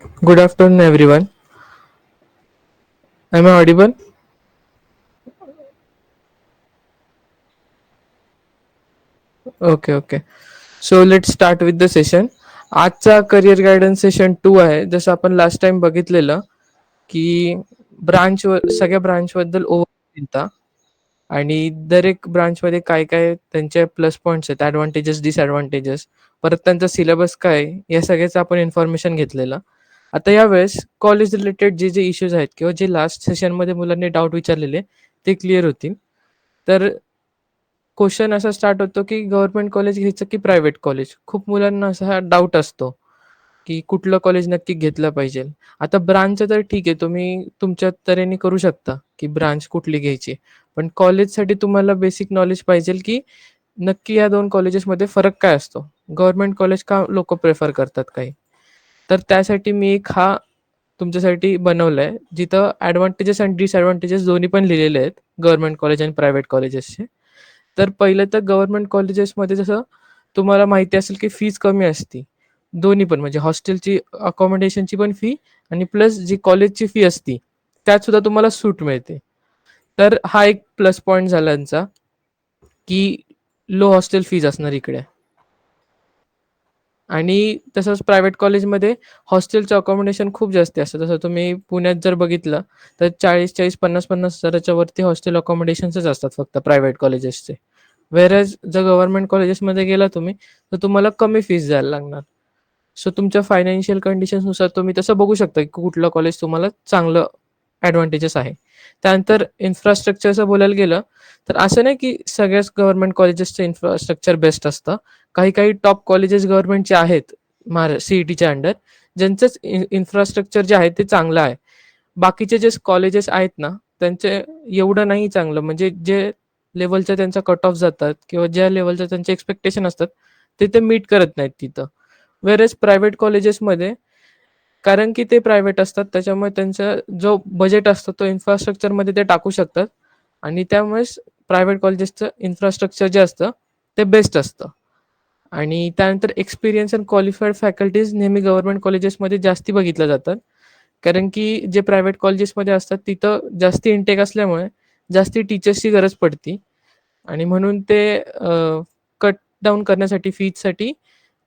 Good afternoon, everyone. Am I audible? Okay. So let's start with the session. आजचा career guidance session 2 आहे. जसं आपण last time बघितलेलं की ब्रांच सगळ्या ब्रांच बद्दल ओव्हर आणि दरेक ब्रांचमध्ये काय काय त्यांचे प्लस पॉईंट्स आहेत, ॲडव्हान्टेजेस, डिसॲडव्हान्टेजेस, परत त्यांचा सिलेबस काय आहे, या सगळ्याचं आपण इन्फॉर्मेशन घेतलेलं. आता यावेळेस कॉलेज रिलेटेड जे जे इश्यूज आहेत किंवा जे लास्ट सेशनमध्ये मुलांनी डाऊट विचारलेले ते क्लिअर होतील. तर क्वेश्चन असा स्टार्ट होतो की गव्हर्नमेंट कॉलेज घ्यायचं की प्रायव्हेट कॉलेज. खूप मुलांना असा हा डाऊट असतो की कुठलं कॉलेज नक्की घेतलं पाहिजे. आता ब्रांचचं तर ठीक आहे, तुम्ही तुमच्या तऱ्हेने करू शकता की ब्रांच कुठली घ्यायची. पण कॉलेजसाठी तुम्हाला बेसिक नॉलेज पाहिजे की नक्की या 2 कॉलेजेसमध्ये फरक काय असतो? गव्हर्नमेंट कॉलेज का लोकं प्रिफर करतात काही? तर त्यासाठी मी एक हा तुमच्यासाठी बनवलाय, जिथं ॲडव्हांटेजेस आणि डिसॲडव्हांटेजेस दोन्ही पण लिहिलेले आहेत, गव्हर्नमेंट कॉलेज आणि प्रायव्हेट कॉलेजेसचे. तर पहिलं तर गव्हर्नमेंट कॉलेजेसमध्ये जसं तुम्हाला माहिती असेल की फीज कमी असते. दोन्ही पण म्हणजे हॉस्टेलची अकोमोडेशनची पण फी आणि प्लस जी कॉलेजची फी असती, त्यात सुद्धा तुम्हाला सूट मिळते. तर हा एक प्लस पॉइंट झाला यांचा, की लो हॉस्टेल फीज असणार इकडे. आणि तसंच प्रायव्हेट कॉलेजमध्ये हॉस्टेलचं अकोमोडेशन खूप जास्ती असतं. जसं तुम्ही पुण्यात जर बघितलं, तर 40-40, 50-50 हजाराच्या वरती हॉस्टेल अकोमोडेशन्सच असतात फक्त प्रायव्हेट कॉलेजेसचे. व्हेअरएज जर गव्हर्नमेंट कॉलेजेसमध्ये गेला तुम्ही, तर तुम्हाला कमी फीस द्यायला लागणार. सो तुमच्या फायनान्शियल कंडिशन्सनुसार तुम्ही तसं बघू शकता, की कुठलं कॉलेज तुम्हाला चांगलं ॲडव्हांटेजेस आहे. त्यानंतर इन्फ्रास्ट्रक्चरचं बोलायला गेलं, तर असं नाही की सगळ्याच गव्हर्नमेंट कॉलेजेसचं इन्फ्रास्ट्रक्चर बेस्ट असतं. काही टॉप कॉलेजेस गव्हर्नमेंटचे आहेत सी-ई-टीच्या अंडर, ज्यांचंच इन्फ्रास्ट्रक्चर जे आहे ते चांगलं आहे. बाकीचे जे कॉलेजेस आहेत ना, त्यांचे एवढं नाही चांगलं, म्हणजे जे लेव्हलच्या त्यांचा कट ऑफ जातात किंवा ज्या लेव्हलचं त्यांचे एक्स्पेक्टेशन असतात, ते मीट करत नाहीत तिथं. व्हेअरएज प्रायव्हेट कॉलेजेसमध्ये, कारण की ते प्रायव्हेट असतात, त्याच्यामुळे त्यांचा जो बजेट असतो तो इन्फ्रास्ट्रक्चरमध्ये ते टाकू शकतात आणि त्यामुळेच प्रायव्हेट कॉलेजेसचं इन्फ्रास्ट्रक्चर जे असतं, ते बेस्ट असतं. आणि त्यानंतर एक्सपिरियन्स अँड क्वालिफाईड फॅकल्टीज नेहमी गव्हर्नमेंट कॉलेजेसमध्ये जास्ती बघितल्या जातात. कारण की जे प्रायव्हेट कॉलेजेसमध्ये असतात तिथं जास्ती इंटेक असल्यामुळे जास्ती टीचर्सची गरज पडते आणि म्हणून ते कट डाऊन करण्यासाठी फीजसाठी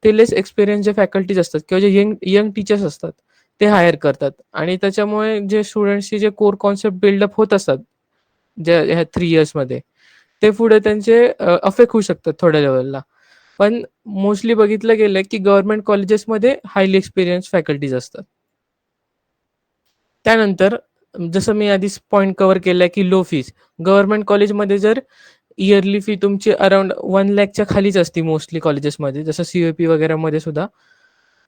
ते लेस एक्सपिरियन्स जे फॅकल्टीज असतात किंवा जे यंग यंग टीचर्स असतात ते हायर करतात आणि त्याच्यामुळे जे स्टुडंट्सचे जे कोर कॉन्सेप्ट बिल्डअप होत असतात, ज्या ह्या 3 इयर्समध्ये, ते पुढे त्यांचे अफेक्ट होऊ शकतात थोड्या लेव्हलला. पण मोस्टली बघितलं गेलं की गव्हर्नमेंट कॉलेजेसमध्ये हायली एक्सपिरियन्स फॅकल्टीज असतात. त्यानंतर जसं मी आधीच पॉइंट कव्हर केलाय की लो फीज. गव्हर्नमेंट कॉलेजमध्ये जर इयरली फी तुमची अराउंड 1,00,000च्या खालीच असते मोस्टली कॉलेजेसमध्ये, जसं सी-यू-पी वगैरेमध्ये सुद्धा.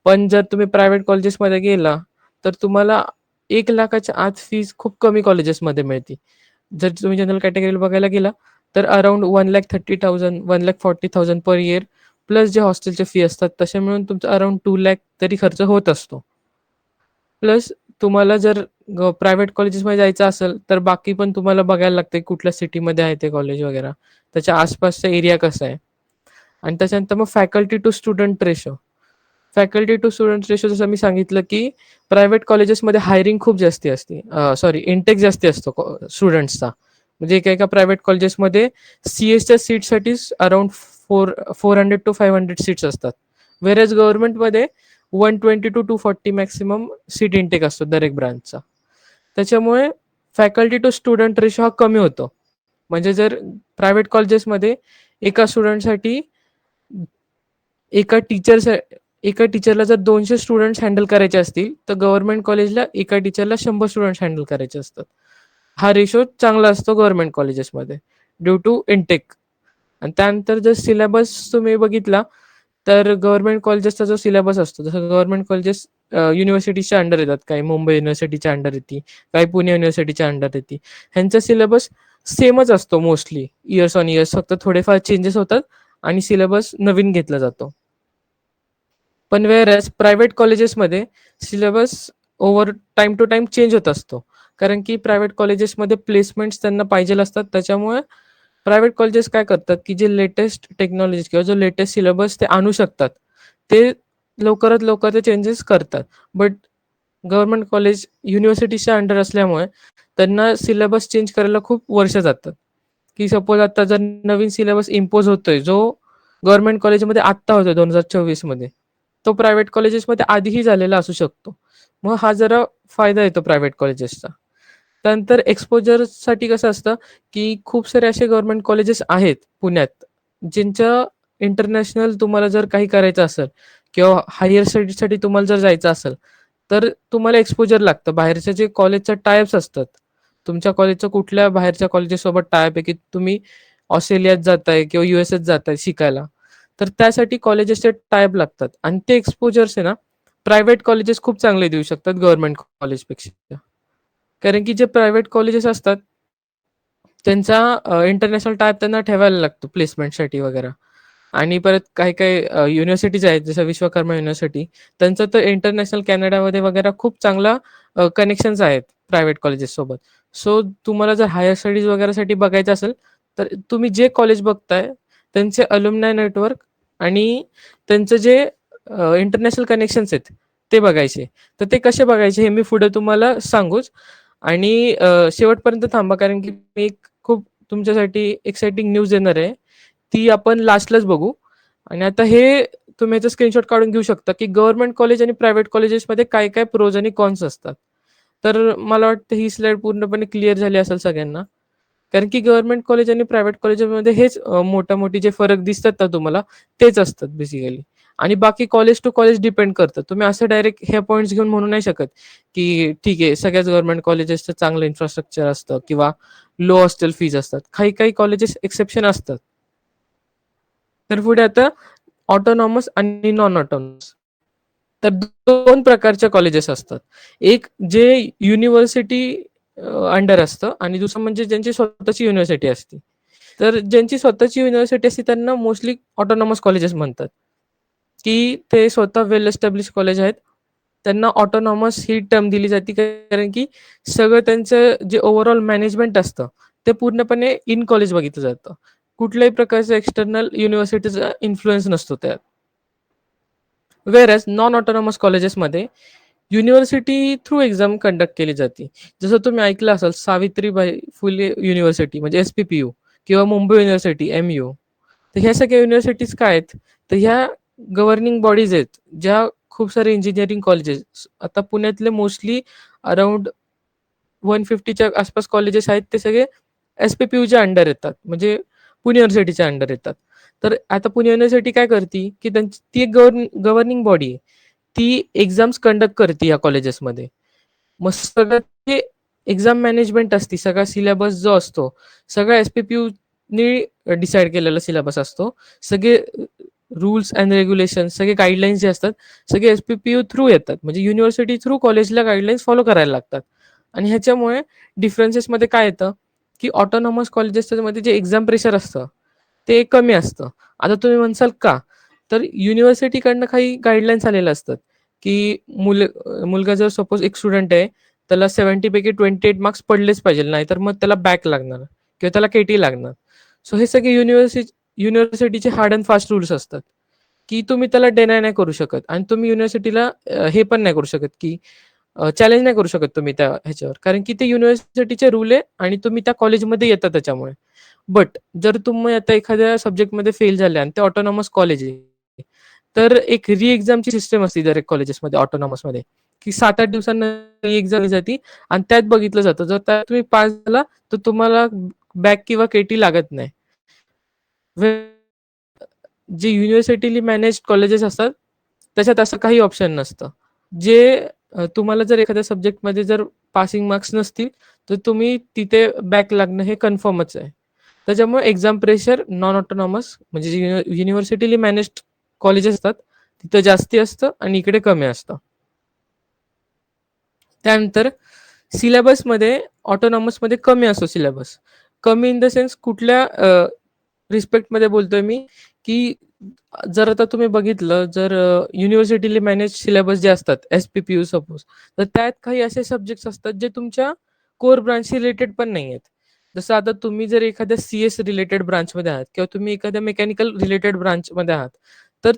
पण जर तुम्ही प्रायव्हेट कॉलेजेसमध्ये गेला, तर तुम्हाला 1,00,000च्या आत फीज खूप कमी कॉलेजेसमध्ये मिळते. जर तुम्ही जनरल कॅटेगरीला बघायला गेला, तर अराउंड 1,30,000, 1,40,000 पर इयर प्लस जे हॉस्टेलच्या फी असतात, तसे मिळून तुमचं अराउंड 2,00,000 तरी खर्च होत असतो. प्लस तुम्हाला जर प्रायव्हेट कॉलेजेसमध्ये जायचं असेल, तर बाकी पण तुम्हाला बघायला लागते कुठल्या सिटीमध्ये आहे ते कॉलेज वगैरे. त्याच्या आसपासचा एरिया कसा आहे आणि त्याच्यानंतर मग faculty to student ratio. Faculty to student ratio जसं मी सांगितलं, की प्रायव्हेट कॉलेजेसमध्ये हायरिंग खूप जास्ती असते. सॉरी, इंटेक जास्ती असतो स्टुडंट्सचा. म्हणजे एका प्रायव्हेट कॉलेजेसमध्ये सी-एसच्या सीट्ससाठीच अराउंड 400 टू 500 सीट्स असतात. व्हेअरएज गव्हर्नमेंटमध्ये 120 टू 240 मॅक्सिमम सीट इंटेक असतो दर एक ब्रांचचा. त्याच्यामुळे फॅकल्टी टू स्टुडंट रेशो हा कमी होतो. म्हणजे जर प्रायव्हेट कॉलेजेसमध्ये एका स्टुडंटसाठी एका टीचर एका टीचरला जर 200 स्टुडंट्स हँडल करायचे असतील, तर गव्हर्नमेंट कॉलेजला एका टीचरला 100 स्टुडंट्स हँडल करायचे असतात. हा रेशो चांगला असतो गव्हर्नमेंट कॉलेजेसमध्ये ड्यू टू इनटेक. आणि त्यानंतर जर सिलेबस तुम्ही बघितला, तर गव्हर्नमेंट कॉलेजेसचा जो सिलेबस असतो, जसं गव्हर्नमेंट कॉलेजेस युनिव्हर्सिटीच्या अंडर येतात. काही मुंबई युनिव्हर्सिटीच्या अंडर येते, काही पुणे युनिव्हर्सिटीच्या अंडर येते. ह्यांचा सिलेबस सेमच असतो मोस्टली इयर्स ऑन इयर्स. फक्त थोडेफार चेंजेस होतात आणि सिलेबस नवीन घेतला जातो. पण व्हेअरएज प्रायव्हेट कॉलेजेसमध्ये syllabus over time to time change होत असतो. कारण की प्रायव्हेट कॉलेजेसमध्ये प्लेसमेंट्स त्यांना पाहिजेल असतात. त्याच्यामुळे प्रायव्हेट कॉलेजेस काय करतात, की जे लेटेस्ट टेक्नॉलॉजी किंवा जो लेटेस्ट सिलेबस ते आणू शकतात, ते लवकरात लवकर ते चेंजेस करतात. बट गव्हर्नमेंट कॉलेज युनिव्हर्सिटीच्या अंडर असल्यामुळे त्यांना सिलेबस चेंज करायला खूप वर्ष जातात. की सपोज आता जर नवीन सिलेबस इम्पोज होतोय, जो गव्हर्नमेंट कॉलेजमध्ये आत्ता होतोय 2024 मध्ये, तो प्रायव्हेट कॉलेजेसमध्ये आधीही झालेला असू शकतो. मग हा जरा फायदा येतो प्रायव्हेट कॉलेजेसचा. त्यानंतर एक्सपोजरसाठी कसं असतं, की खूप सारे असे गव्हर्नमेंट कॉलेजेस आहेत पुण्यात, ज्यांच्या इंटरनॅशनल तुम्हाला जर काही करायचं असेल किंवा हायर स्टडीजसाठी तुम्हाला जर जायचं असेल, तर तुम्हाला एक्सपोजर लागतं. बाहेरच्या जे कॉलेजच्या टायअप्स असतात, तुमच्या कॉलेजचं कुठल्या बाहेरच्या कॉलेजेससोबत टायअप आहे, की तुम्ही ऑस्ट्रेलियात जाताय किंवा यूएसएत जाताय शिकायला, तर त्यासाठी कॉलेजेसचे टायअप लागतात आणि ते एक्सपोजर्स आहे ना, प्रायव्हेट कॉलेजेस खूप चांगले देऊ शकतात गव्हर्नमेंट कॉलेजपेक्षा. कारण की जे प्रायव्हेट कॉलेजेस असतात, त्यांचा इंटरनॅशनल टायप त्यांना ठेवायला लागतो प्लेसमेंटसाठी वगैरे. आणि परत काही-काही युनिव्हर्सिटीज आहेत, जसं विश्वकर्मा युनिव्हर्सिटी. त्यांचं तर इंटरनॅशनल कॅनडामध्ये वगैरे खूप चांगला कनेक्शन्स आहेत प्रायव्हेट कॉलेजेससोबत. सो तुम्हाला जर हायर स्टडीज वगैरेसाठी बघायचं असेल, तर तुम्ही जे कॉलेज बघताय, त्यांचे अल्युमनाय नेटवर्क आणि त्यांचं जे इंटरनॅशनल कनेक्शन्स आहेत, ते बघायचे. तर ते कसे बघायचे हे मी पुढे तुम्हाला सांगूच. आणि शेवटपर्यंत थांबा, कारण की मी एक खूप तुमच्यासाठी एक्साइटिंग न्यूज देणार आहे. ती आपण लास्टलाच बघू. आणि आता हे तुम्ही याचा स्क्रीनशॉट काढून घेऊ शकता, की गव्हर्नमेंट कॉलेज आणि प्रायव्हेट कॉलेजेसमध्ये काय-काय प्रोज आणि कॉन्स असतात. तर मला वाटतं ही स्लाईड पूर्णपणे क्लिअर झाली असेल सगळ्यांना. कारण की गव्हर्नमेंट कॉलेज आणि प्रायव्हेट कॉलेजमध्ये हेच मोठा-मोठी जे फरक दिसतात ना तुम्हाला, तेच असतात बेसिकली. आणि बाकी कॉलेज टू कॉलेज डिपेंड करतं. तुम्ही असं डायरेक्ट हे पॉइंट्स घेऊन म्हणू नाही शकत, की ठीक आहे सगळ्याच गव्हर्नमेंट कॉलेजेसचं चांगलं इन्फ्रास्ट्रक्चर असतं किंवा लो हॉस्टेल फीज असतात. काही-काही कॉलेजेस एक्सेप्शन असतात. तर पुढे आता ऑटोनॉमस आणि नॉन ऑटोनॉमस. तर 2 प्रकारच्या कॉलेजेस असतात. एक जे युनिव्हर्सिटी अंडर असतं आणि दुसरं म्हणजे ज्यांची स्वतःची युनिव्हर्सिटी असते. तर ज्यांची स्वतःची युनिव्हर्सिटी असते त्यांना मोस्टली ऑटोनॉमस कॉलेजेस म्हणतात, की ते स्वतः वेल एस्टॅब्लिश कॉलेज आहेत. त्यांना ऑटोनॉमस ही टर्म दिली जाते, कारण की सगळं त्यांचं जे ओव्हरऑल मॅनेजमेंट असतं, ते पूर्णपणे इन कॉलेज बघितलं जातं. कुठल्याही प्रकारचा एक्सटर्नल युनिव्हर्सिटीचा इन्फ्लुअन्स नसतो त्यात. व्हेअरएज नॉन ऑटोनॉमस कॉलेजेसमध्ये युनिव्हर्सिटी थ्रू एक्झाम कंडक्ट केली जाते. जसं तुम्ही ऐकलं असाल सावित्रीबाई फुले युनिव्हर्सिटी म्हणजे एस-पी-पी-यू किंवा मुंबई युनिव्हर्सिटी एम-यू. तर ह्या सगळ्या युनिव्हर्सिटीज काय आहेत? तर ह्या गव्हर्निंग बॉडीज आहेत, ज्या खूप सारे इंजिनिअरिंग कॉलेजेस आता पुण्यातले मोस्टली अराउंड 150च्या आसपास कॉलेजेस आहेत, ते सगळे एस-पी-पी-यूच्या अंडर येतात. म्हणजे पुणे युनिव्हर्सिटीच्या अंडर येतात. तर आता पुणे युनिव्हर्सिटी काय करते, की त्यांची ती एक गव्हर्निंग बॉडी आहे. ती एक्झाम्स कंडक्ट करते या कॉलेजेसमध्ये. मग सगळं ते एक्झाम मॅनेजमेंट असते, सगळा सिलेबस जो असतो, सगळा एस-पी-पी-यूनी डिसाईड केलेला सिलेबस असतो. सगळे रूल्स अँड रेग्युलेशन्स, सगळे गाईडलाईन्स जे असतात, सगळे एस-पी-पी-यू थ्रू येतात. म्हणजे युनिव्हर्सिटी थ्रू कॉलेजला गाईडलाईन्स फॉलो करायला लागतात. आणि ह्याच्यामुळे डिफरन्सेसमध्ये काय येतं, की ऑटोनॉमस कॉलेजेसमध्ये जे एक्झाम प्रेशर असतं, ते कमी असतं. आता तुम्ही म्हणसाल का? तर युनिव्हर्सिटीकडनं काही गाईडलाईन्स आलेल्या असतात, की मुलगा जर सपोज एक स्टुडंट आहे, त्याला 70 पैकी 28 मार्क्स पडलेच पाहिजे, नाहीतर मग त्याला बॅक लागणार किंवा त्याला केटी लागणार. सो हे सगळे युनिव्हर्सिटीचे हार्ड अँड फास्ट रूल्स असतात, की तुम्ही त्याला डिनाय नाही करू शकत आणि तुम्ही युनिव्हर्सिटीला हे पण नाही करू शकत, की चॅलेंज नाही करू शकत तुम्ही त्या ह्याच्यावर. कारण की ते युनिव्हर्सिटीचे रूल आहे आणि तुम्ही त्या कॉलेजमध्ये येता त्याच्यामुळे. बट जर तुम्ही आता एखाद्या सब्जेक्टमध्ये फेल झाले आणि ते ऑटोनॉमस कॉलेज आहे, तर एक री एक्झामची सिस्टम असते दरेक कॉलेजेसमध्ये ऑटोनॉमसमध्ये, की 7-8 दिवसांना री एक्झाम दिली जाते आणि त्यात बघितलं जातं. जर त्यात तुम्ही पास झाला, तर तुम्हाला बॅक किंवा केटी लागत नाही. जे युनिव्हर्सिटीली मॅनेज्ड कॉलेजेस असतात, त्याच्यात असं काही ऑप्शन नसतं. जे तुम्हाला जर एखाद्या सब्जेक्टमध्ये जर पासिंग मार्क्स नसतील, तर तुम्ही तिथे बॅक लागणं हे कन्फर्मच आहे. त्याच्यामुळे एक्झाम प्रेशर नॉन ऑटोनॉमस म्हणजे जे युनिव्हर्सिटीली मॅनेज्ड कॉलेजेस असतात, तिथं जास्ती असतं आणि इकडे कमी असतं. त्यानंतर सिलेबसमध्ये ऑटोनॉमसमध्ये कमी असतो सिलेबस. कमी इन द सेन्स कुठल्या रिस्पेक्टमध्ये बोलतोय मी, की जर आता तुम्ही बघितलं, जर युनिव्हर्सिटीली मॅनेज सिलेबस जे असतात, एस-पी-पी-यू सपोज, तर त्यात काही असे सब्जेक्ट्स असतात, जे तुमच्या कोर ब्रांचशी रिलेटेड पण नाही आहेत. जसं आता तुम्ही जर एखाद्या सी-एस रिलेटेड ब्रांचमध्ये आहात किंवा तुम्ही एखाद्या मेकॅनिकल रिलेटेड ब्रांचमध्ये आहात, तर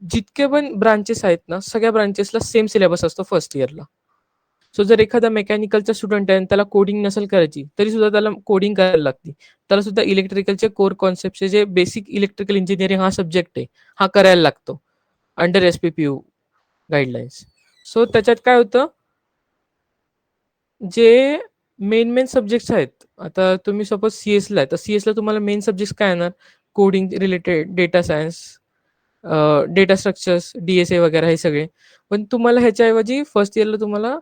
जितके पण ब्रांचेस आहेत ना, सगळ्या ब्रांचेसला सेम सिलेबस असतो फर्स्ट इयरला. सो जर एखादा मेकॅनिकलचा स्टुडंट आहे आणि त्याला कोडिंग नसेल करायची, तरी सुद्धा त्याला कोडिंग करायला लागते. त्याला सुद्धा इलेक्ट्रिकलचे कोर कॉन्सेप्टचे जे बेसिक इलेक्ट्रिकल इंजिनिअरिंग हा सब्जेक्ट आहे, हा करायला लागतो अंडर SPPU गाईडलाईन्स. सो त्याच्यात काय होतं, जे मेन सब्जेक्ट्स आहेत. आता तुम्ही सपोज CS ला आहे, तर CS ला तुम्हाला मेन सब्जेक्ट्स काय येणार? Coding related, data science, data structures, DSA वगैरे हे सगळे. पण तुम्हाला ह्याच्याऐवजी फर्स्ट इयरला तुम्हाला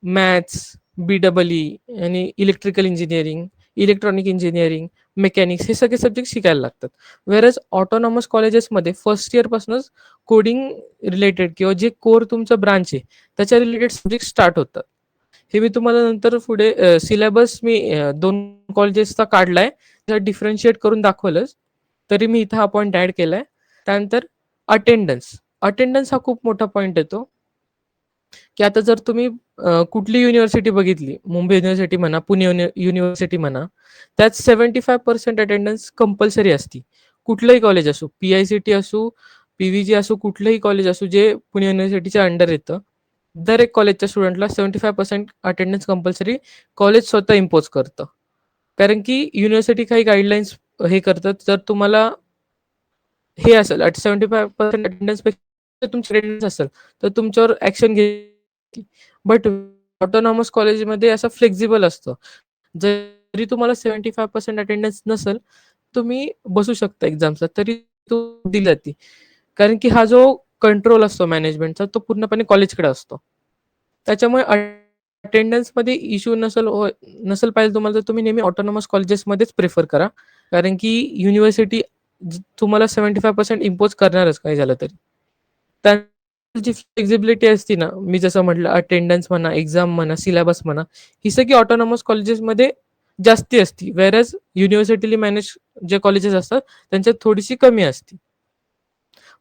मॅथ्स, BEE आणि electrical engineering, electronic engineering, mechanics हे सगळे सब्जेक्ट शिकायला लागतात. व्हेअरएज ऑटोनॉमस कॉलेजेसमध्ये फर्स्ट इयरपासूनच कोडिंग रिलेटेड किंवा जे कोर तुमचं ब्रांच आहे त्याच्या रिलेटेड सब्जेक्ट स्टार्ट होतात. हे मी तुम्हाला नंतर पुढे सिलेबस मी 2 कॉलेजेसचा काढलाय, त्यात डिफरन्शिएट करून दाखवलंच. तरी मी इथं हा पॉइंट ॲड केलाय. त्यानंतर अटेंडन्स. अटेंडन्स हा खूप मोठा पॉइंट येतो, की आता जर तुम्ही कुठली युनिव्हर्सिटी बघितली, मुंबई युनिव्हर्सिटी म्हणा, पुणे युनिव्हर्सिटी म्हणा, त्यात 75% अटेंडन्स कंपल्सरी असती. कुठलंही कॉलेज असो, PICT असो, PVG असो, कुठलंही कॉलेज असो जे पुणे युनिव्हर्सिटीच्या अंडर येतं, दर एक कॉलेजच्या स्टुडंटला 75% अटेंडन्स कंपल्सरी कॉलेज स्वतः इम्पोज करतं. कारण की युनिव्हर्सिटी काही गाईडलाईन्स हे करतात, जर तुम्हाला हे असेल 75% अटेंडन्सपेक्षा तुमची अटेंडन्स असेल, तर तुमच्यावर ॲक्शन घेतली. बट ऑटोनॉमस कॉलेजमध्ये असं फ्लेक्सिबल असतं. जरी तुम्हाला 75% अटेंडन्स नसेल, तुम्ही बसू शकता एक्झाम्सला, तरी तो दिली जाते. कारण की हा जो कंट्रोल असतो मॅनेजमेंटचा, तो पूर्णपणे कॉलेजकडे असतो. त्याच्यामुळे अटेंडन्समध्ये इश्यू नसेल पाहिजे तुम्हाला, तर तुम्ही नेहमी ऑटोनॉमस कॉलेजेसमध्येच प्रिफर करा. कारण की युनिव्हर्सिटी तुम्हाला 75% इम्पोज करणारच काही झालं तरी. जी फ्लेक्झिबिलिटी असते ना, मी जसं म्हटलं अटेंडन्स म्हणा, एक्झाम म्हणा, सिलेबस म्हणा, ही सगळी ऑटोनॉमस कॉलेजेसमध्ये जास्ती असती. व्हेअरएज युनिव्हर्सिटीली मॅनेज जे कॉलेजेस असतात त्यांच्यात थोडीशी कमी असते.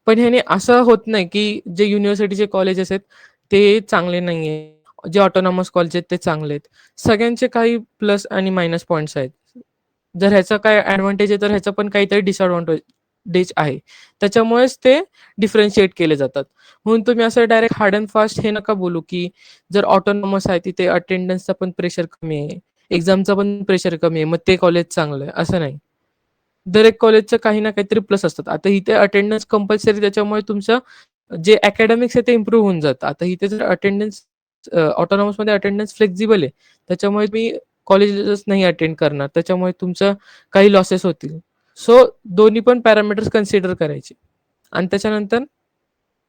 पण ह्याने असं होत नाही, की जे युनिव्हर्सिटीचे कॉलेजेस आहेत ते चांगले नाहीये. जे ऑटोनॉमस कॉलेज आहेत ते चांगले आहेत. सगळ्यांचे काही प्लस आणि मायनस पॉइंट्स आहेत. जर ह्याचा काय ॲडव्हांटेज आहे, तर ह्याचा पण काहीतरी डिसएडव्हांटेज आहे. त्याच्यामुळेच ते डिफरन्शिएट केले जातात. म्हणून तुम्ही असं डायरेक्ट हार्ड अँड फास्ट हे नका बोलू, की जर ऑटोनॉमस आहे तिथे अटेंडन्सचा पण प्रेशर कमी आहे, एक्झामचा पण प्रेशर कमी आहे, मग ते कॉलेज चांगलं आहे, असं नाही. दर एक कॉलेजचं काही ना काहीतरी प्लस असतात. आता इथे अटेंडन्स कंपल्सरी त्याच्यामुळे तुमचं जे अकॅडमिक्स आहे ते इम्प्रूव्ह होऊन जातं. आता इथे जर अटेंडन्स ऑटोनॉमसमध्ये अटेंडन्स फ्लेक्सिबल आहे. त्याच्यामुळे तुम्ही कॉलेजेस नाही अटेंड करणार. त्याच्यामुळे तुमचं काही लॉसेस होतील. सो दोन्ही पण पॅरामीटर्स कन्सिडर करायचे. आणि त्याच्यानंतर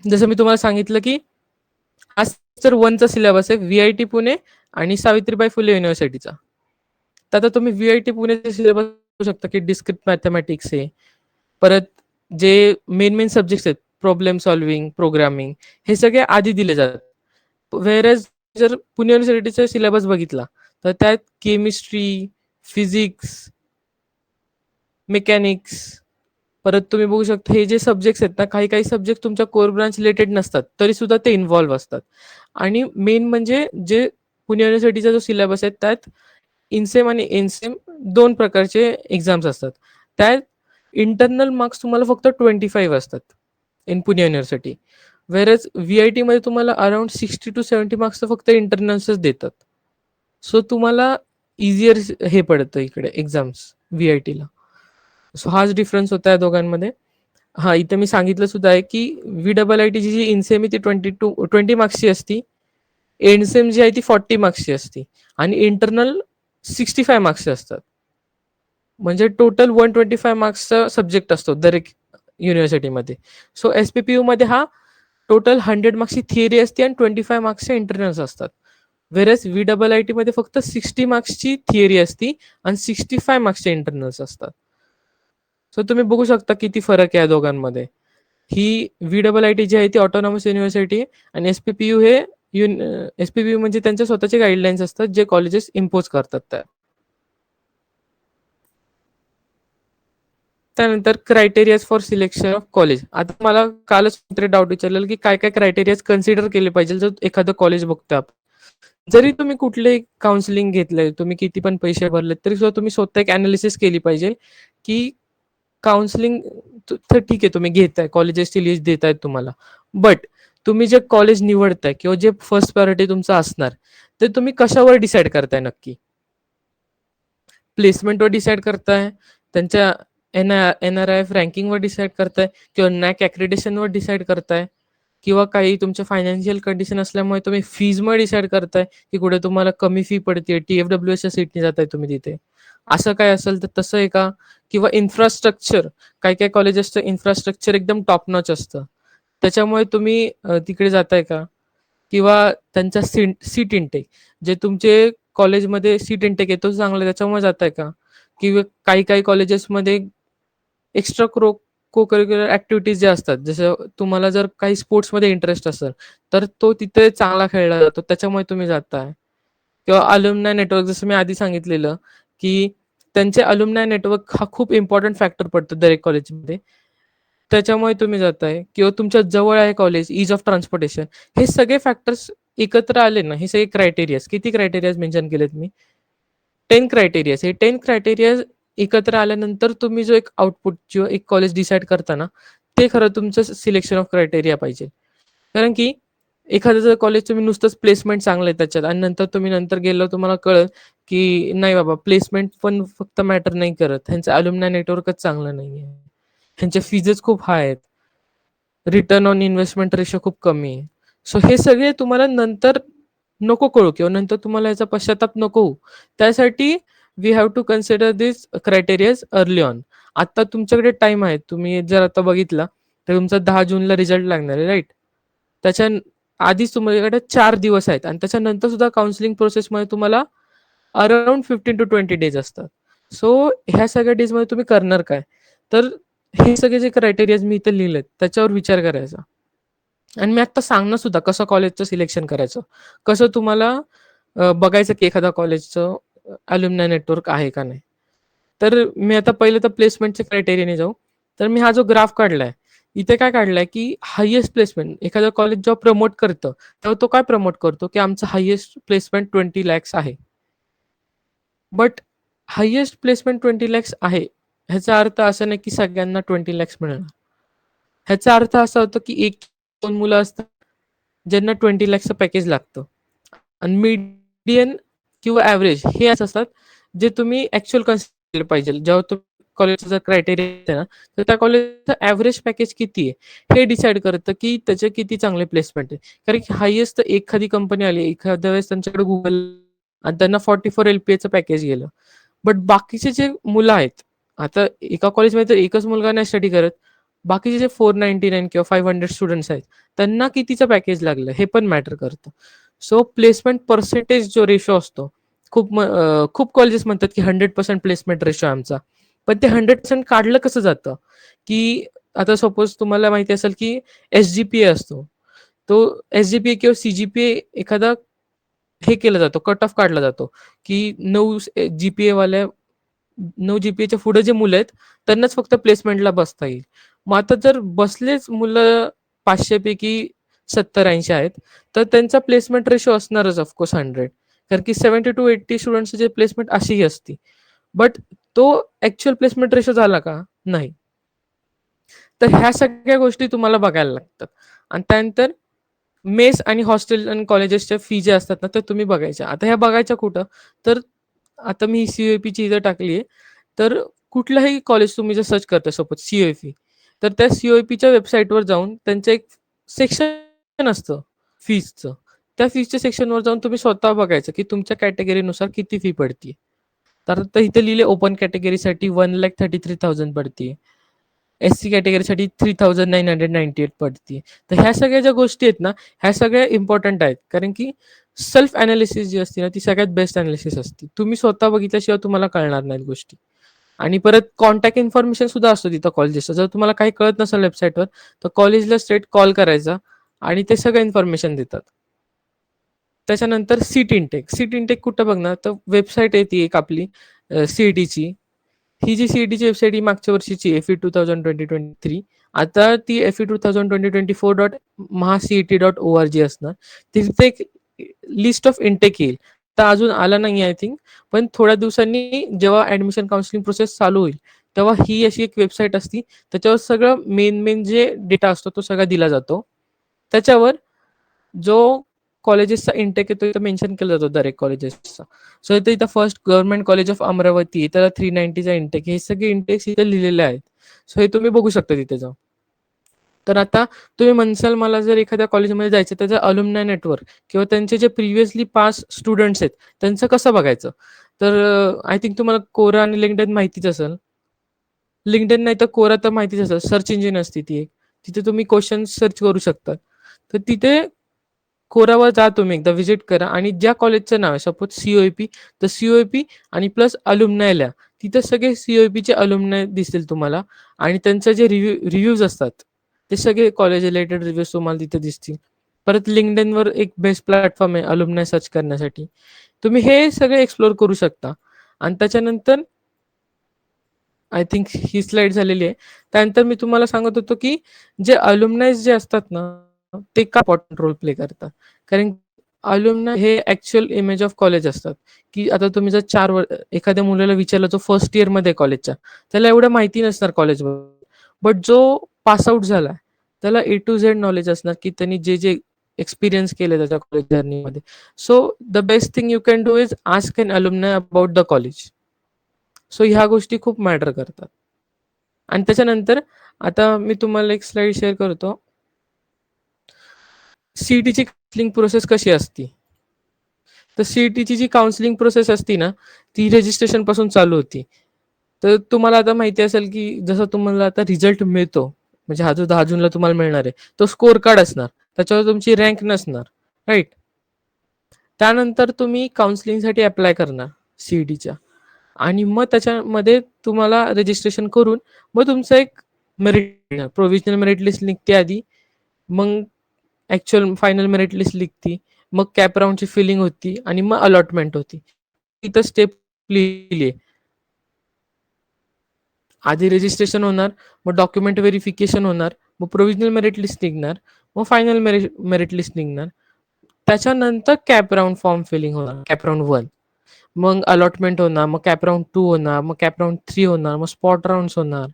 जसं मी तुम्हाला सांगितलं, की हा सेमिस्टर 1चा सिलेबस आहे VIT पुणे आणि सावित्रीबाई फुले युनिव्हर्सिटीचा. तर आता तुम्ही VIT पुणेचे सिलेबस बघू शकता, की डिस्क्रिट मॅथमॅटिक्स आहे. परत जे मेन सब्जेक्ट्स आहेत, प्रॉब्लेम सॉल्व्हिंग, प्रोग्रामिंग हे सगळे आधी दिले जातात. व्हेअरएज जर पुणे युनिव्हर्सिटीचा सिलेबस बघितला, तर त्यात केमिस्ट्री, फिजिक्स, मेकॅनिक्स, परत तुम्ही बघू शकता हे जे सब्जेक्ट्स आहेत ना, काही सब्जेक्ट तुमच्या कोर ब्रांच रिलेटेड नसतात, तरी सुद्धा ते इन्व्हॉल्व्ह असतात. आणि मेन म्हणजे जे पुणे युनिव्हर्सिटीचा जो सिलेबस आहे त्यात इनसेम आणि एनसेम 2 प्रकारचे एक्झाम्स असतात. त्यात इंटर्नल मार्क्स तुम्हाला फक्त 25 असतात इन पुणे युनिव्हर्सिटी. व्हेअरएज VITमध्ये तुम्हाला अराउंड 60 to 70 मार्क्स फक्त इंटर्नल्सच देतात. सो तुम्हाला ईझियर हे पडतं इकडे एक्झाम्स VITला. सो हाच डिफरन्स होता या दोघांमध्ये. हां, इथे मी सांगितलं सुद्धा आहे, की VIITची जी इनसेम आहे ती 20 मार्क्सची असती. एंडसेम जी आहे ती 40 मार्क्सची असती आणि इंटरनल 65 मार्क्सचे असतात. म्हणजे टोटल 125 मार्क्सचा सब्जेक्ट असतो दर एक युनिव्हर्सिटीमध्ये. सो SPPUमध्ये हा टोटल 100 मार्क्सची थिअरी असते आणि 25 मार्क्सचे इंटरनल्स असतात. व्हेअरएज VIITमध्ये फक्त 60 मार्क्सची थिअरी असती आणि 65 मार्क्सचे इंटरनल्स असतात. सो तुम्ही बघू शकता किती फरक आहे या दोघांमध्ये. ही VIIT जी आहे ती ऑटोनॉमस युनिव्हर्सिटी आहे आणि SPPU हे SPPU म्हणजे त्यांचे स्वतःचे गाईडलाईन्स असतात जे कॉलेजेस इम्पोज करतात त्या. त्यानंतर criterias for selection of college. आता मला कालच कुठेतरी डाऊट विचारलेलं, की काय क्रायटेरियाज कन्सिडर केले पाहिजे जर एखादं कॉलेज बघतोय आपण. जरी तुम्ही कुठलेही काउन्सिलिंग घेतलंय, तुम्ही किती पण पैसे भरलेत, तरी सुद्धा तुम्ही स्वतः एक एनालिसिस केली पाहिजे, की काउन्सिलिंग तर ठीक आहे तुम्ही घेताय, कॉलेजेसची लिस्ट देतायत तुम्हाला. बट तुम्ही जे कॉलेज निवडताय किंवा जे फर्स्ट प्रायोरिटी तुमचं असणार, ते तुम्ही कशावर डिसाईड करताय नक्की? प्लेसमेंटवर डिसाईड करताय, त्यांच्या NRIF रँकिंगवर डिसाईड करताय किंवा नॅक ॲक्रेडिटेशनवर डिसाईड करताय किंवा काही तुमच्या फायनान्शियल कंडिशन असल्यामुळे तुम्ही फीजमुळे डिसाईड करताय, की कुठे तुम्हाला कमी फी पडते, TFWSच्या सीटनी जाताय तुम्ही तिथे. असं काय असेल तर तसं आहे का? किंवा इन्फ्रास्ट्रक्चर, काही-काही कॉलेजेसचं इन्फ्रास्ट्रक्चर एकदम टॉप नॉच असतं. त्याच्यामुळे तुम्ही तिकडे जाताय का? किंवा त्यांचा सीट इनटेक, जे तुमचे कॉलेजमध्ये सीट इनटेक आहे तो चांगला आहे त्याच्यामुळे जाताय का? किंवा काही-काही कॉलेजेसमध्ये एक्स्ट्रा को-करिक्युलर ॲक्टिव्हिटीज ज्या असतात, जसं तुम्हाला जर काही स्पोर्ट्समध्ये इंटरेस्ट असेल, तर तो तिथे चांगला खेळला जातो त्याच्यामुळे तुम्ही जाताय. किंवा अल्युमनाय नेटवर्क जसं मी आधी सांगितलेलं, की त्यांचे अल्युमनाय नेटवर्क हा खूप इम्पोर्टंट फॅक्टर पडतो दरेक कॉलेजमध्ये. त्याच्यामुळे तुम्ही जाताय किंवा तुमच्या जवळ आहे कॉलेज, ईज ऑफ ट्रान्सपोर्टेशन. हे सगळे फॅक्टर्स एकत्र आले ना, हे सगळे क्रायटेरियाज, किती क्रायटेरियाज मेन्शन केलेत मी? 10 क्रायटेरियाज. हे 10 क्रायटेरियाज एकत्र आल्यानंतर तुम्ही जो एक आउटपुट किंवा एक कॉलेज डिसाईड करता ना, ते खरं तुमचं सिलेक्शन ऑफ क्रायटेरिया पाहिजे. कारण की एखादं जर कॉलेज तुम्ही नुसतंच प्लेसमेंट चांगलं आहे त्याच्यात आणि नंतर तुम्ही नंतर गेल्यावर तुम्हाला कळलं, की नाही बाबा प्लेसमेंट पण फक्त मॅटर नाही करत. ह्यांचं अल्युमनाय नेटवर्कच चांगलं नाहीये. ह्यांच्या फीजेस खूप हाय आहेत. रिटर्न ऑन इन्व्हेस्टमेंट रेशो खूप कमी आहे. सो हे सगळे तुम्हाला नंतर नको कळू किंवा नंतर तुम्हाला याचा पश्चाताप नको होऊ. त्यासाठी we have to consider this criterias early on. आता तुमच्याकडे टाईम आहे. तुम्ही जर आता बघितला, तर तुमचा 10 जूनला रिझल्ट लागणार आहे, राइट? त्याच्या आधीच तुमच्याकडे 4 दिवस आहेत आणि त्याच्यानंतर सुद्धा काउन्सिलिंग प्रोसेसमध्ये तुम्हाला अराउंड 15 टू 20 डेज असतात. सो ह्या सगळ्या डेजमध्ये तुम्ही करणार काय? तर हे सगळे जे क्रायटेरियाज मी इथे लिहिलेत, त्याच्यावर विचार करायचा. आणि मी आत्ता सांगणार सुद्धा कसं कॉलेजचं सिलेक्शन करायचं. कसं तुम्हाला बघायचं की एखाद्या कॉलेजचं अल्युमनाय नेटवर्क आहे का नाही. तर मी आता पहिलं तर प्लेसमेंटच्या क्रायटेरियाने जाऊ. तर मी हा जो ग्राफ काढलाय, इथे काय काढलाय की हायेस्ट प्लेसमेंट एखादं कॉलेज जेव्हा प्रमोट करतं, तेव्हा तो काय प्रमोट करतो की आमचं हायेस्ट प्लेसमेंट 20 लॅक्स आहे. बट हायेस्ट प्लेसमेंट 20 लॅक्स आहे. ह्याचा अर्थ असा नाही की सगळ्यांना 20 लॅक्स मिळणार. ह्याचा अर्थ असा होतो की 1-2 मुलं असतात, ज्यांना 20 लॅक्सचं पॅकेज लागतं. आणि मीडियन किंवा ॲव्हरेज हे असं असतात, जे तुम्ही ॲक्चुअल कन्सिडर केलं पाहिजे. जेव्हा तुम्ही कॉलेजचा जर क्रायटेरिया आहे ना, तर त्या कॉलेजचं ॲव्हरेज पॅकेज किती आहे, हे डिसाईड करतं की त्याचे किती चांगले प्लेसमेंट आहे. कारण की हायेस्ट एखादी कंपनी आली, एखाद्या वेळेस त्यांच्याकडे Google आणि त्यांना 44 LPAचं पॅकेज गेलं. बट बाकीचे जे मुलं आहेत, आता एका कॉलेजमध्ये तर एकच मुलगा नाही स्टडी करत. बाकीचे जे 499 किंवा 500 स्टुडंट्स आहेत, त्यांना कितीचं पॅकेज लागलं हे पण मॅटर करतं. सो प्लेसमेंट पर्सेंटेज जो रेशो असतो, खूप कॉलेजेस म्हणतात की 100% प्लेसमेंट रेशो आहे आमचा. पण ते 100% काढलं कसं जातं? की आता सपोज तुम्हाला माहिती असेल की SGPA असतो. तो SGPA किंवा CGPA एखादा हे केला जातो, कट ऑफ काढला जातो, की 9 जीपीएवाल्या 9 जीपीएच्या पुढे जे मुलं आहेत, त्यांनाच फक्त प्लेसमेंटला बसता येईल. मग आता जर बसलेच मुलं 500 पैकी 70-80 आहेत, तर त्यांचा प्लेसमेंट रेशो असणारच ऑफकोर्स 100. कारण की 70 टू 80 स्टुडंट्सची प्लेसमेंट अशीही असती. बट तो ॲक्चुअल प्लेसमेंट रेशो झाला का? नाही. तर ह्या सगळ्या गोष्टी तुम्हाला बघायला लागतात आणि त्यानंतर मेस आणि हॉस्टेल आणि कॉलेजेसच्या फी ज्या असतात ना, त्या तुम्ही बघायच्या. आता ह्या बघायच्या कुठं? तर आता मी COEPची इथं टाकली आहे. तर कुठलंही कॉलेज तुम्ही जर सर्च करता सपोज COEP, तर त्या COEPच्या वेबसाईटवर जाऊन त्यांचं एक सेक्शन असतं फीजचं. त्या फीजच्या सेक्शनवर जाऊन तुम्ही स्वतः बघायचं, की तुमच्या कॅटेगरीनुसार किती फी पडतीये. तर आता इथे लिहिले ओपन कॅटेगरीसाठी 1,33,000 पडतीये. SC कॅटेगरीसाठी 3,998 पडतीये. तर ह्या सगळ्या ज्या गोष्टी आहेत ना, ह्या सगळ्या इम्पोर्टंट आहेत. कारण की सेल्फ एनालिसिस जी असते ना, ती सगळ्यात बेस्ट एनालिसिस असते. तुम्ही स्वतः बघितल्याशिवाय तुम्हाला कळणार नाहीत गोष्टी. आणि परत कॉन्टॅक्ट इन्फॉर्मेशन सुद्धा असतो तिथं कॉलेजेसचं. जर तुम्हाला काही कळत नसेल वेबसाईटवर, तर कॉलेजला स्ट्रेट कॉल करायचा आणि ते सगळं इन्फॉर्मेशन देतात. त्याच्यानंतर सीट इनटेक कुठं बघणार? तर वेबसाईट आहे ती एक आपली CETची. ही जी CETची वेबसाईट ही मागच्या वर्षीची आहे, FE 2023. आता ती FE 2020-24.mahacet.org असणार. तिथे एक लिस्ट ऑफ इनटेक येईल. तर अजून आला नाही आय थिंक. पण थोड्या दिवसांनी जेव्हा ॲडमिशन काउन्सिलिंग प्रोसेस चालू होईल, तेव्हा ही अशी एक वेबसाईट असती. त्याच्यावर सगळं मेन जे डेटा असतो तो सगळा दिला जातो. त्याच्यावर जो कॉलेजेसचा इंटेक येतो इथं मेन्शन केला जातो दरेक कॉलेजेसचा. सो इथं first government college of Amravati, त्याला 390चा इंटेक, हे सगळे इंटेक्स इथे लिहिलेले आहेत. सो हे तुम्ही बघू शकता तिथे जाऊन. तर आता तुम्ही म्हणसाल मला जर एखाद्या कॉलेजमध्ये जायचं, त्याचं अल्युमनाय नेटवर्क किंवा त्यांचे जे प्रिव्हियसली पास स्टुडंट्स आहेत त्यांचं कसं बघायचं. तर आय थिंक तुम्हाला कोरा आणि लिंक्डइन माहितीच असेल. लिंक्डइन नाही तर कोरा तर माहितीच असेल, सर्च इंजिन असते ती एक. तिथे तुम्ही क्वेश्चन सर्च करू शकता. तर तिथे कोरावर जा, तुम्ही एकदा व्हिजिट करा आणि ज्या कॉलेजचं नाव आहे सपोज सीओईपी, तर सीओईपी आणि प्लस अल्युमनाय लिहा. तिथे सगळे सीओईपीचे अल्युमनाय दिसतील तुम्हाला आणि त्यांचे जे रिव्ह्यूज असतात ते सगळे कॉलेज रिलेटेड रिव्ह्यूज तुम्हाला तिथे दिसतील. परत लिंक्डइनवर एक बेस्ट प्लॅटफॉर्म आहे अल्युमनाय सर्च करण्यासाठी. तुम्ही हे सगळे एक्सप्लोर करू शकता. आणि त्याच्यानंतर आय थिंक ही स्लाइड झालेली आहे. त्यानंतर मी तुम्हाला सांगत होतो की जे अल्युमनायज जे असतात ना, ते का इम्पॉर्टंट रोल प्ले करतात. कारण अल्युमनाय हे ऍक्च्युअल इमेज ऑफ कॉलेज असतात. की आता तुम्ही जर एखाद्या मुलाला विचारलं जो फर्स्ट इयरमध्ये कॉलेजच्या, त्याला एवढं माहिती नसणार कॉलेजबद्दल. बट जो पास आउट झाला त्याला ए टू झेड नॉलेज असणार की त्यांनी जे जे एक्सपिरियन्स केले त्याच्या कॉलेज जर्नीमध्ये. So the best thing you can do is ask an alumni about the college. So ह्या गोष्टी खूप मॅटर करतात. आणि त्याच्यानंतर आता मी तुम्हाला एक स्लाइड शेअर करतो. सीईटीची काउन्सिलिंग प्रोसेस कशी असती. तर सीईटीची जी काउन्सिलिंग प्रोसेस असती ना, ती रजिस्ट्रेशन पासून चालू होती. तर तुम्हाला आता माहिती असेल की जसं तुम्हाला आता रिझल्ट मिळतो, म्हणजे हा जो 10 जूनला तुम्हाला मिळणार आहे तो स्कोर कार्ड असणार, त्याच्यावर तुमची रँक नसणार, राईट. त्यानंतर तुम्ही काउन्सिलिंगसाठी अप्लाय करणार सीईटीच्या, आणि मग त्याच्यामध्ये तुम्हाला रजिस्ट्रेशन करून मग तुमचं एक मेरिट प्रोव्हिजनल मेरिट लिस्ट निघते आधी, मग ऍक्च्युअल फायनल मेरिट लिस्ट निघती, मग कॅप राऊंडची फिलिंग होती आणि मग अलॉटमेंट होती. इथं स्टेप लिहिली. आधी रजिस्ट्रेशन होणार, मग डॉक्युमेंट व्हेरिफिकेशन होणार, मग प्रोव्हिजनल मेरिट लिस्ट निघणार, मग फायनल मेरिट लिस्ट निघणार. त्याच्यानंतर कॅप राऊंड फॉर्म फिलिंग होणार, कॅप राऊंड 1. मग अलॉटमेंट होणार, मग कॅप राऊंड 2 होणार, मग कॅप राऊंड 3 होणार, मग स्पॉट राऊंड होणार.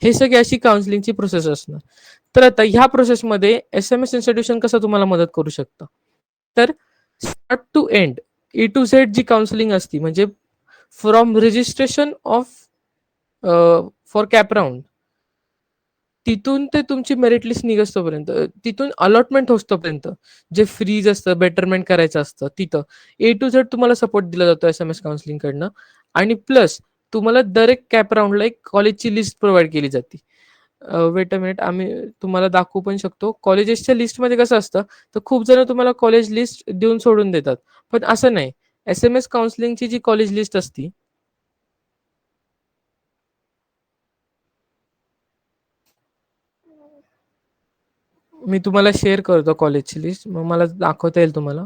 हे सगळी अशी काउन्सिलिंगची प्रोसेस असणार. तर आता ह्या प्रोसेसमध्ये एस एम एस इन्स्टिट्यूशन कसं तुम्हाला मदत करू शकतं. तर start to end A to Z जी काउन्सिलिंग असती, म्हणजे from registration of for CAP round, तिथून ते तुमची मेरिट लिस्ट निघतोपर्यंत, तिथून अलॉटमेंट होतोपर्यंत, जे फ्रीज असतं, बेटरमेंट करायचं असतं, तिथं ए टू झेड तुम्हाला सपोर्ट दिला जातो एस एम एस काउन्सिलिंग कडनं. आणि प्लस तुम्हाला दर एक कॅप राऊंडला एक कॉलेजची लिस्ट प्रोव्हाइड केली जाते. वेट अ मिनिट, आम्ही तुम्हाला दाखवू पण शकतो. कॉलेजेसच्या लिस्टमध्ये कसं असतं, तर खूप जण तुम्हाला कॉलेज लिस्ट देऊन सोडून देतात, पण असं नाही. एस एम एस काउन्सिलिंगची जी कॉलेज लिस्ट असती, मी तुम्हाला शेअर करतो कॉलेजची लिस्ट, मग मला दाखवता येईल तुम्हाला.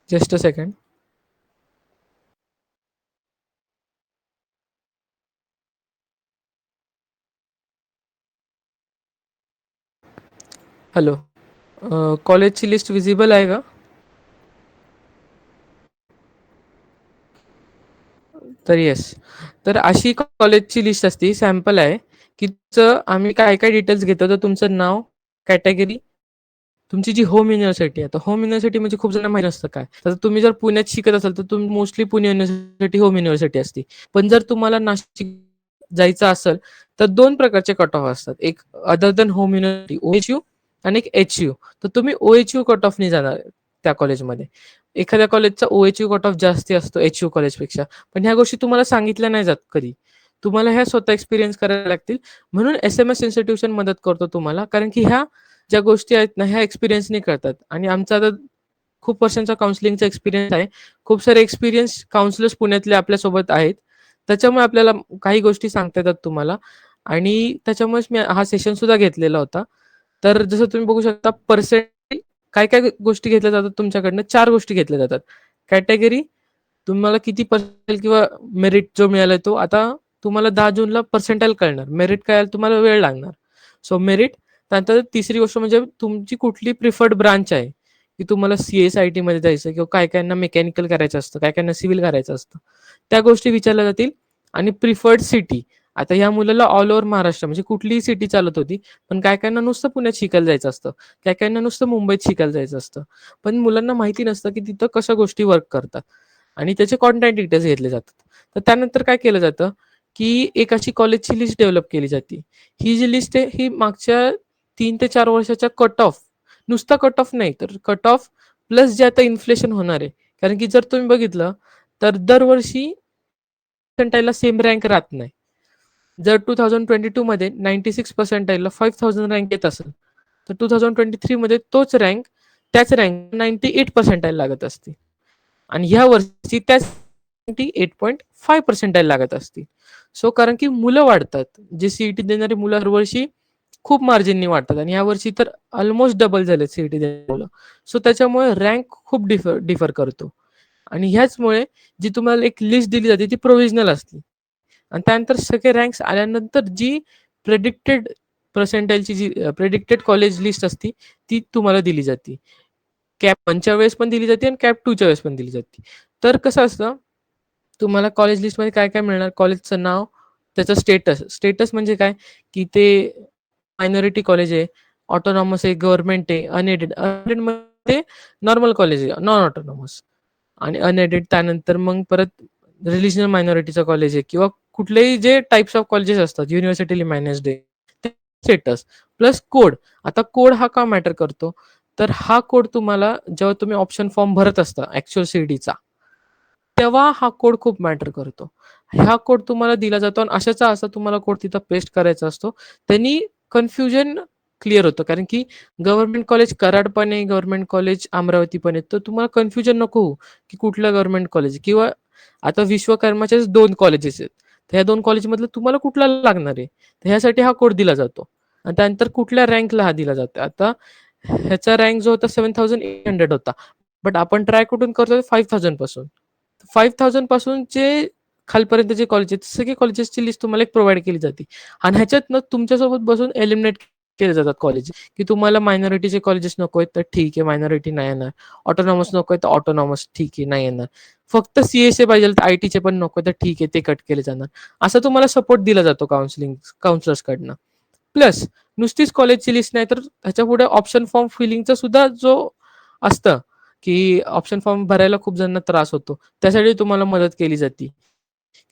Just a second. हॅलो. कॉलेजची लिस्ट विजिबल आहे का. तर येस. तर अशी कॉलेजची लिस्ट असते, सॅम्पल आहे की आम्ही काय काय डिटेल्स घेतो. तर तुमचं नाव, कॅटेगरी, तुमची जी होम युनिव्हर्सिटी आहे. तर होम युनिव्हर्सिटी म्हणजे खूप जण माहिती नसतं काय. तर तुम्ही जर पुण्यात शिकत असाल तर तुम्ही mostly Pune university home university असते. पण जर तुम्हाला नाशिक जायचं असेल तर 2 प्रकारचे कट ऑफ असतात. एक अदर दॅन होम युनिव्हर्सिटी ओएचयू आणि एक एचयू. तर तुम्ही ओएचयू कट ऑफनी जाणार त्या कॉलेजमध्ये. एखाद्या कॉलेजचा ओएचयू कट ऑफ जास्ती असतो एचयू कॉलेजपेक्षा. पण ह्या गोष्टी तुम्हाला सांगितल्या नाही जात कधी. तुम्हाला ह्या स्वतः एक्सपिरियन्स करायला लागतील. म्हणून एस एम एस इन्स्टिट्यूशन मदत करतो तुम्हाला, कारण की ह्या ज्या गोष्टी आहेत ना, ह्या एक्सपिरियन्सने कळतात. आणि आमचा आता खूप वर्षांचा काउन्सिलिंगचा एक्सपिरियन्स आहे. खूप सारे एक्सपिरियन्स काउन्सिलर्स पुण्यातले आपल्यासोबत आहेत. त्याच्यामुळे आपल्याला काही गोष्टी सांगता येतात तुम्हाला, आणि त्याच्यामुळेच मी हा सेशन सुद्धा घेतलेला होता. तर जसं तुम्ही बघू शकता, पर्सेंट काय काय गोष्टी घेतल्या जातात तुमच्याकडनं. 4 गोष्टी घेतल्या जातात. कॅटेगरी, तुम्हाला किती पर्सेंट किंवा मेरिट जो मिळाला तो आता तुम्हाला 10 जूनला पर्सेंटाईल कळणार. मेरिट कळायला तुम्हाला वेळ लागणार. So merit. त्यानंतर तिसरी गोष्ट म्हणजे तुमची कुठली प्रिफर्ड ब्रांच आहे, की तुम्हाला CSIT मध्ये जायचं किंवा काय कायांना मेकॅनिकल करायचं असतं, काय कायांना सिव्हिल करायचं असतं. त्या गोष्टी विचारल्या जातील. आणि प्रिफर्ड सिटी, आता ह्या मुलाला ऑल ओव्हर महाराष्ट्र म्हणजे कुठलीही सिटी चालत होती. पण काय कायांना नुसतं पुण्यात शिकायला जायचं असतं, काय कायांना नुसतं मुंबईत शिकायला जायचं असतं. पण मुलांना माहिती नसतं की तिथं कशा गोष्टी वर्क करतात आणि त्याचे कॉन्टॅक्ट डिटेल्स घेतले जातात. तर त्यानंतर काय केलं जातं की एक अशी कॉलेजची लिस्ट डेव्हलप केली जाते. ही जी लिस्ट आहे ही मागच्या 3 ते 4 वर्षाच्या कट ऑफ, नुसता कट ऑफ नाही तर कट ऑफ प्लस जे आता इन्फ्लेशन होणार आहे. कारण की जर तुम्ही बघितलं तर दरवर्षी पर्सेंटाईलला सेम रँक राहत नाही. जर 2022 मध्ये 96 पर्सेंटाईलला 5000 रँक येत असेल, तर 2023 मध्ये तोच रँक त्याच रँक 98 पर्सेंटाईल लागत असते आणि ह्या वर्षी त्याच 98.5 पर्सेंटाईल लागत असतील. सो कारण की मुलं वाढतात, जे सीईटी देणारी मुलं हरवर्षी खूप मार्जिननी वाढतात आणि यावर्षी तर ऑलमोस्ट डबल झाले सीईटी देणारी मुलं. सो त्याच्यामुळे रँक खूप डिफर करतो आणि ह्याचमुळे जी तुम्हाला एक लिस्ट दिली जाते ती प्रोव्हिजनल असते आणि त्यानंतर सगळे रँक्स आल्यानंतर जी प्रेडिक्टेड पर्सेंटाईलची जी प्रेडिक्टेड कॉलेज लिस्ट असती ती तुम्हाला दिली जाते. कॅप 1च्या वेळेस पण दिली जाते आणि कॅप 2च्या वेळेस पण दिली जाते. तर कसं असतं, तुम्हाला कॉलेज लिस्टमध्ये काय-काय मिळणार? कॉलेजचं नाव, त्याचं स्टेटस. स्टेटस म्हणजे काय? की ते मायनॉरिटी कॉलेज आहे, ऑटोनॉमस आहे, गव्हर्नमेंट आहे, अनएडेड. अनएडेडमध्ये नॉर्मल कॉलेज आहे, नॉन ऑटोनॉमस आणि अनएडेड त्यानंतर मग परत रिलिजनल मायनॉरिटीचं कॉलेज आहे किंवा कुठलेही जे टाइप्स ऑफ कॉलेजेस असतात, युनिव्हर्सिटीली मॅनेज्ड आहे, ते स्टेटस प्लस कोड. आता कोड हा का मॅटर करतो? तर हा कोड तुम्हाला जेव्हा तुम्ही ऑप्शन फॉर्म भरत असता ॲक्चुअल सीईटीचा, तेव्हा हा कोड खूप मॅटर करतो. हा कोड तुम्हाला दिला जातो आणि अशाचा असा तुम्हाला कोड तिथं पेस्ट करायचा असतो. त्यांनी कन्फ्युजन क्लिअर होतं. कारण की गव्हर्नमेंट कॉलेज कराड पण आहे, गव्हर्नमेंट कॉलेज अमरावती पण आहे. तर तुम्हाला कन्फ्युजन नको होऊ, की कुठलं गव्हर्नमेंट कॉलेज किंवा आता विश्वकर्माचेच 2 कॉलेजेस आहेत. तर ह्या 2 कॉलेजमधलं तुम्हाला कुठला लागणार आहे? तर ह्यासाठी हा कोड दिला जातो आणि त्यानंतर कुठल्या रँकला हा दिला जातो. आता ह्याचा रँक जो होता 7800 होता. बट आपण ट्राय कुठून करतोय 5000 पासून. 5000 पासूनचे खालपर्यंतचे कॉलेज आहेत, सगळे कॉलेजेसची लिस्ट तुम्हाला एक प्रोव्हाईड केली जाते आणि ह्याच्यातनं तुमच्यासोबत बसून एलिमिनेट केले जातात कॉलेज, की तुम्हाला मायनॉरिटीचे कॉलेजेस नको आहेत, तर ठीक आहे मायनॉरिटी नाही येणार. ऑटोनॉमस नको आहे, तर ऑटोनॉमस ठीक आहे, नाही येणार. फक्त CSA पाहिजे तर आयटीचे पण नको तर ठीक आहे, ते कट केले जाणार. असं तुम्हाला सपोर्ट दिला जातो काउन्सलर्सकडनं. प्लस नुसतीच कॉलेजची लिस्ट नाही तर ह्याच्यापुढे ऑप्शन फॉर्म फिलिंगचा सुद्धा जो असतं, की ऑप्शन फॉर्म भरायला खूप जणांना त्रास होतो. त्यासाठी तुम्हाला मदत केली जाते,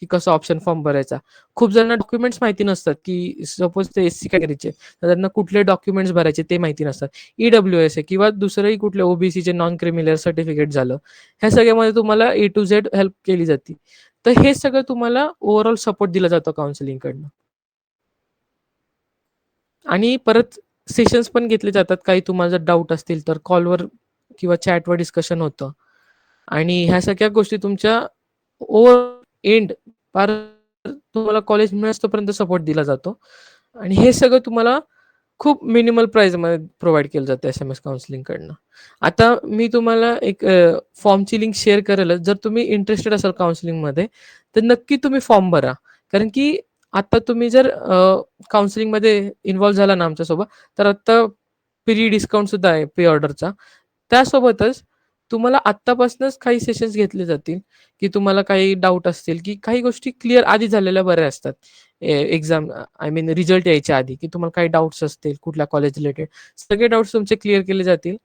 की कसं ऑप्शन फॉर्म भरायचा. खूप जणांना डॉक्युमेंट्स माहिती नसतात, की सपोज ते एस-सी कॅटेगरीचे तर त्यांना कुठले डॉक्युमेंट्स भरायचे ते माहिती नसतात. EWS आहे किंवा दुसरंही कुठले ओबीसीचे नॉन क्रिमिनल सर्टिफिकेट झालं. ह्या सगळ्यामध्ये तुम्हाला ए टू झेड हेल्प केली जाते. तर हे सगळं तुम्हाला ओव्हरऑल सपोर्ट दिला जातो काउन्सिलिंगकडनं. आणि परत सेशन्स पण घेतले जातात. काही तुम्हाला जर डाऊट असतील तर कॉलवर किंवा चॅटवर डिस्कशन होतं आणि ह्या सगळ्या गोष्टी तुमच्या ओव्हर एंड पार तुम्हाला कॉलेज मिळेस्तोपर्यंत सपोर्ट दिला जातो आणि हे सगळं तुम्हाला खूप मिनिमल प्राईसमध्ये प्रोव्हाईड केलं जातं एस-एम-एस काउन्सिलिंगकडनं. आता मी तुम्हाला एक फॉर्मची लिंक शेअर करेलच. जर तुम्ही इंटरेस्टेड असाल काउन्सिलिंगमध्ये, तर नक्की तुम्ही फॉर्म भरा. कारण की आता तुम्ही जर काउन्सिलिंगमध्ये इन्व्हॉल्व झाला ना आमच्यासोबत, तर आत्ता फ्री डिस्काउंट सुद्धा आहे प्री ऑर्डरचा. त्यासोबतच तुम्हाला आत्तापासूनच काही सेशन्स घेतले जातील, की तुम्हाला काही डाऊट असतील, की काही गोष्टी क्लिअर आधी झालेल्या बऱ्या असतात. एक्झाम आय मीन रिझल्ट यायच्या आधी, की तुम्हाला काही डाऊट्स असतील कुठल्या कॉलेज रिलेटेड, सगळे डाऊट्स तुमचे क्लिअर केले जातील.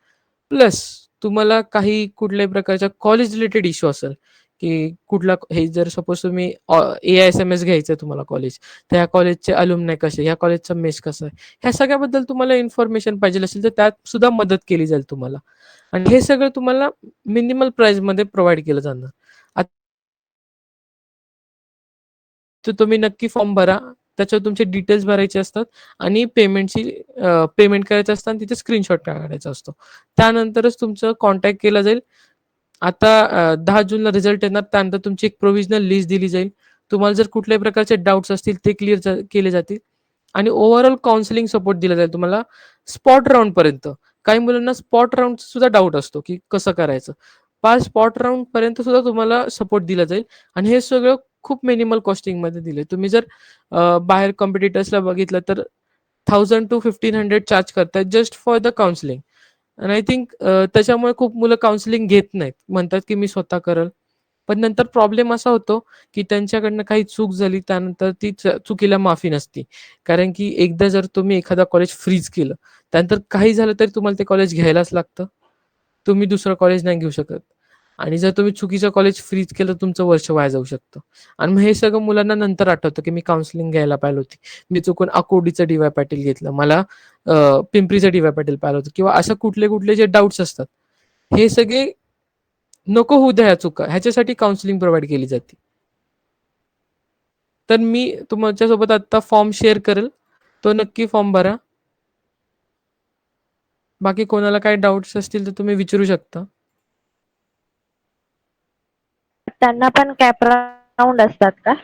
प्लस तुम्हाला काही कुठल्याही प्रकारच्या कॉलेज रिलेटेड इश्यू असेल, की कुठला हे जर सपोज तुम्ही AISMS घ्यायचं आहे तुम्हाला कॉलेज, तर ह्या कॉलेजचे अल्युमनाय कसे, ह्या कॉलेजचा मेस कसं आहे, ह्या सगळ्याबद्दल तुम्हाला इन्फॉर्मेशन पाहिजे असेल, तर त्यात सुद्धा मदत केली जाईल तुम्हाला आणि हे सगळं तुम्हाला मिनिमल प्राईसमध्ये प्रोव्हाईड केलं जाणार. तर तुम्ही नक्की फॉर्म भरा. त्याच्यावर तुमचे डिटेल्स भरायचे असतात आणि पेमेंट करायचं असतं आणि तिथे स्क्रीनशॉट काढायचा असतो. त्यानंतरच तुमचं कॉन्टॅक्ट केला जाईल. आता 10 जूनला रिझल्ट येणार. त्यानंतर तुमची एक प्रोव्हिजनल लिस्ट दिली जाईल. तुम्हाला जर कुठल्याही प्रकारचे डाउट्स असतील ते क्लिअर केले जातील आणि ओव्हरऑल काउन्सिलिंग सपोर्ट दिला जाईल तुम्हाला स्पॉट राउंडपर्यंत. काही मुलांना स्पॉट राउंडचा सुद्धा डाऊट असतो, की कसं करायचं? स्पॉट राउंडपर्यंत सुद्धा तुम्हाला सपोर्ट दिला जाईल आणि हे सगळं खूप मिनिमल कॉस्टिंगमध्ये दिले. तुम्ही जर बाहेर कॉम्पिटिटर्सला बघितलं तर 1000 to 1500 चार्ज करतायत जस्ट फॉर द काउन्सिलिंग. आणि आय थिंक त्याच्यामुळे खूप मुलं काउन्सिलिंग घेत नाहीत. म्हणतात की मी स्वतः करेल. पण नंतर प्रॉब्लेम असा होतो, की त्यांच्याकडनं काही चूक झाली त्यानंतर ती चुकीला माफी नसते. कारण की एकदा जर तुम्ही एखादा कॉलेज फ्रीज केलं, त्यानंतर काही झालं तरी तुम्हाला ते कॉलेज घ्यायलाच लागतं. तुम्ही दुसरं कॉलेज नाही घेऊ शकत. आणि जर तुम्ही चुकीचं कॉलेज फ्रीज केलं, तुमचं वर्ष वाया जाऊ शकतं. आणि मग हे सगळं मुलांना नंतर आठवतं, की मी काउन्सिलिंग घ्यायला पाहिजे होती. मी चुकून अकोडीचं डी-वाय पाटील घेतलं. मला पिंपरीचं डी-वाय पाटील पाहिलं होतं किंवा असं कुठले-कुठले जे डाउट्स असतात, हे सगळे नको होऊ द्या ह्या चुका. ह्याच्यासाठी काउन्सिलिंग प्रोव्हाईड केली जाते. तर मी तुमच्यासोबत आता फॉर्म शेअर करेल. तो नक्की फॉर्म भरा. बाकी कोणाला काही डाउट्स असतील तर तुम्ही विचारू शकता. त्यांना पण कॅप राउंड असतात का?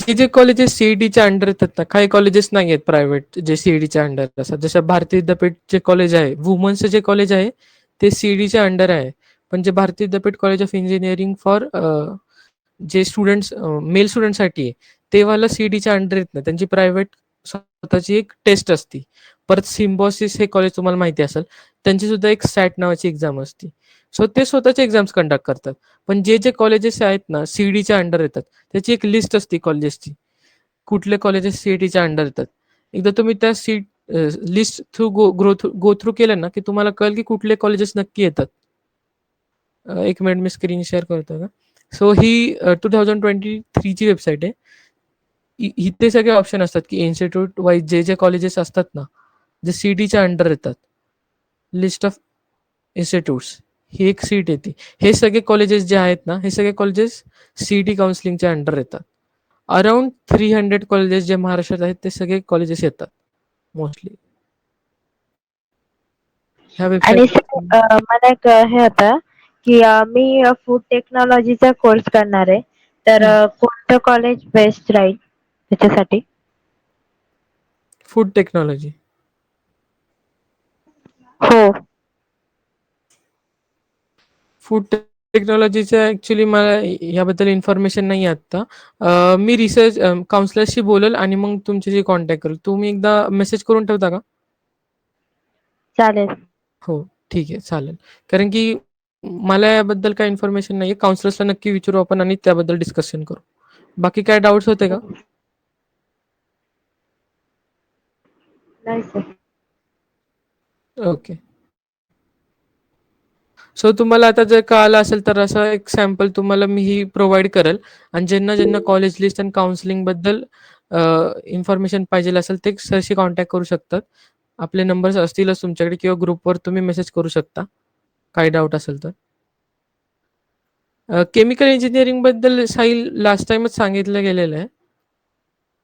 जे कॉलेजेस सीईटीच्या अंडर येतात ना, काही कॉलेजेस नाही आहेत प्रायव्हेट जे सीईटीच्या अंडर असतात. जसं भारतीय विद्यापीठ जे कॉलेज आहे, वुमन्सचं जे कॉलेज आहे, ते सीईटीच्या अंडर आहे. पण जे भारतीय विद्यापीठ कॉलेज ऑफ इंजिनिअरिंग फॉर जे स्टुडंट्स मेल स्टुडंटसाठी आहे, ते वाला सीईटीच्या अंडर येत नाही. त्यांची प्रायव्हेट स्वतःची एक टेस्ट असते. परत सिम्बॉसिस हे कॉलेज तुम्हाला माहिती असेल, त्यांची सुद्धा एक सॅट नावाची एक्झाम असते. सो ते स्वतःचे एक्झाम्स कंडक्ट करतात. पण जे कॉलेजेस आहेत ना, सीईटीच्या अंडर येतात, त्याची एक लिस्ट असते कॉलेजेसची. कुठले कॉलेजेस सीईटीच्या अंडर येतात. एकदा तुम्ही त्या लिस्ट थ्रू गो थ्रू केलं ना, की तुम्हाला कळेल की कुठले कॉलेजेस नक्की येतात. एक मिनिट मी स्क्रीन शेअर करतो का. सो ही 2023 ची वेबसाईट आहे. इथे सगळे ऑप्शन असतात की इन्स्टिट्यूट वाईज जे कॉलेजेस असतात ना, जे सीईटीच्या अंडर येतात. लिस्ट ऑफ इन्स्टिट्यूट्स ही एक सीट येते. हे सगळे कॉलेजेस जे आहेत ना, हे सगळे कॉलेजेस सीईटी काउन्सिलिंगच्या अंडर येतात. अराउंड 300 कॉलेजेस जे महाराष्ट्रात आहेत, ते सगळे कॉलेजेस येतात मोस्टली. ह्या आणि वेबसाईट मला एक हे होतं की मी फूड टेक्नॉलॉजीचा कोर्स करणार आहे. तर कोणतं कॉलेज बेस्ट राहील त्याच्यासाठी? Food technology. हो. फूड टेक्नॉलॉजीचं ॲक्चुअली मला याबद्दल इन्फॉर्मेशन नाही आहे आत्ता. मी रिसर्च काउन्सिलरशी बोलेल आणि मग तुमच्याशी कॉन्टॅक्ट करेल. तुम्ही एकदा मेसेज करून ठेवता का? चालेल. हो, ठीक आहे, चालेल. कारण की मला याबद्दल काही इन्फॉर्मेशन नाही आहे. काउन्सिलर्सला नक्की विचारू आपण आणि त्याबद्दल डिस्कशन करू. बाकी काय डाउट्स होते का? नाही सर. ओके. सो तुम्हाला आता जर कळालं असेल तर असं एक सॅम्पल तुम्हाला मी ही प्रोव्हाईड करेल आणि ज्यांना कॉलेज लिस्ट आणि काउन्सिलिंगबद्दल इन्फॉर्मेशन पाहिजे असेल ते सरशी कॉन्टॅक्ट करू शकतात. आपले नंबर्स असतीलच तुमच्याकडे किंवा ग्रुपवर तुम्ही मेसेज करू शकता, काही डाऊट असेल तर. केमिकल इंजिनिअरिंगबद्दल साहिल लास्ट टाईमच सांगितलं गेलेलं आहे.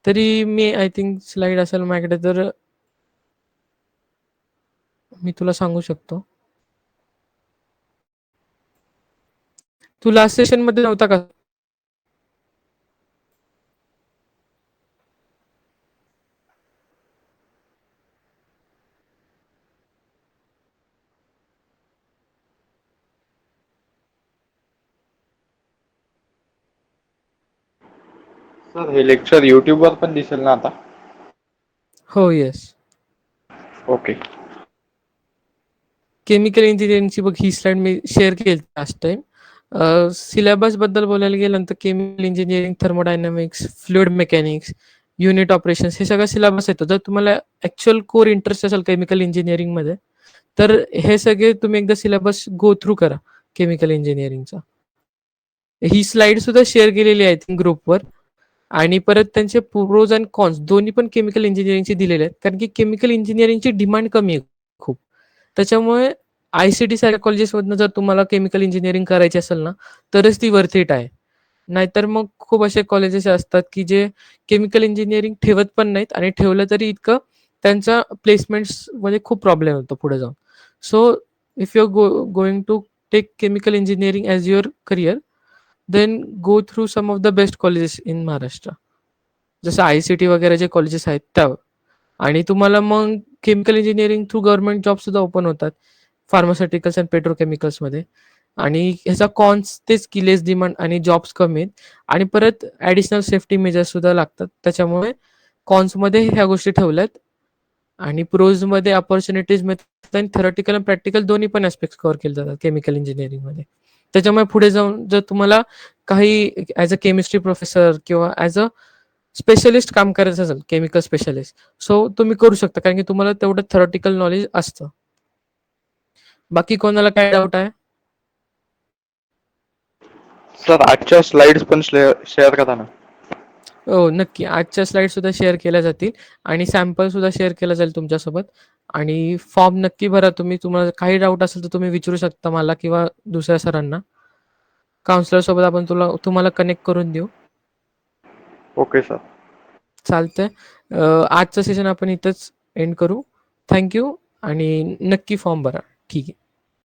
तरी मी आय थिंक स्लाईड असेल माझ्याकडे तर मी तुला सांगू शकतो. तू लास्ट सेशनमध्ये नव्हता का? सर हे लेक्चर युट्यूबवर पण दिसेल ना आता? हो, येस. ओके. केमिकल इंजिनिअरिंगची बघ ही स्लाईड मी शेअर केली लास्ट टाइम. सिलेबसबद्दल बोलायला गेलं तर chemical engineering, thermodynamics, fluid mechanics, unit operations हे सगळं सिलेबस येतो. जर तुम्हाला ॲक्च्युअल कोर इंटरेस्ट असेल केमिकल इंजिनिअरिंगमध्ये, तर हे सगळे तुम्ही एकदा सिलेबस गो थ्रू करा केमिकल इंजिनिअरिंगचा. ही स्लाईड सुद्धा शेअर केलेली आहे थिंक ग्रुपवर. आणि परत त्यांचे प्रोज अँड कॉन्स दोन्ही पण केमिकल इंजिनिअरिंगचे दिलेले आहेत. कारण की केमिकल इंजिनिअरिंगची डिमांड कमी आहे खूप. त्याच्यामुळे आय-सी-टी सारख्या कॉलेजेसमधनं जर तुम्हाला केमिकल इंजिनिअरिंग करायची असेल ना, तरच ती वर्थ इट आहे. नाहीतर मग खूप असे कॉलेजेस असतात, की जे केमिकल इंजिनिअरिंग ठेवत पण नाहीत आणि ठेवलं तरी इतकं त्यांच्या प्लेसमेंट्समध्ये खूप प्रॉब्लेम होतो पुढे जाऊन. So if you are going to take chemical engineering as your career, then go through some of the best colleges in Maharashtra. जसं आय-सी-टी वगैरे जे कॉलेजेस आहेत त्यावर. आणि तुम्हाला मग केमिकल इंजिनिअरिंग थ्रू गव्हर्नमेंट जॉबसुद्धा ओपन होतात. फार्मास्युटिकल्स अँड पेट्रोकेमिकल्समध्ये. आणि ह्याचा कॉन्स तेच की लेस डिमांड आणि जॉब्स कमी आहेत. आणि परत ॲडिशनल सेफ्टी मेजर्स सुद्धा लागतात. त्याच्यामुळे कॉन्समध्ये ह्या गोष्टी ठेवल्यात. आणि प्रोजमध्ये अपॉर्च्युनिटीज मिळतात आणि थेरॉटिकल आणि प्रॅक्टिकल दोन्ही पण ऍस्पेक्ट कव्हर केले जातात केमिकल इंजिनिअरिंगमध्ये. त्याच्यामुळे पुढे जाऊन जर तुम्हाला काही ॲज अ केमिस्ट्री प्रोफेसर किंवा ॲज अ स्पेशलिस्ट काम करायचं असेल, केमिकल स्पेशलिस्ट, सो तुम्ही करू शकता कारण की तुम्हाला तेवढं थेरॉटिकल नॉलेज असतं. बाकी कोणाला काय डाऊट आहे? सर आजच्या स्लाइड्स पण शेअर करा ना. हो, नक्की. आजच्या स्लाईड सुद्धा शेअर केल्या जातील आणि सॅम्पल सुद्धा शेअर केला जाईल तुमच्यासोबत. आणि फॉर्म नक्की भरा तुम्ही. तुम्हाला काही डाऊट असेल तर तुम्ही विचारू शकता मला किंवा दुसऱ्या सरांना. काउन्सिलर सोबत आपण तुम्हाला कनेक्ट करून देऊ. Okay sir. चालतंय. आजचं सेशन आपण इथंच एंड करू. थँक यू आणि नक्की फॉर्म भरा. ठीक आहे.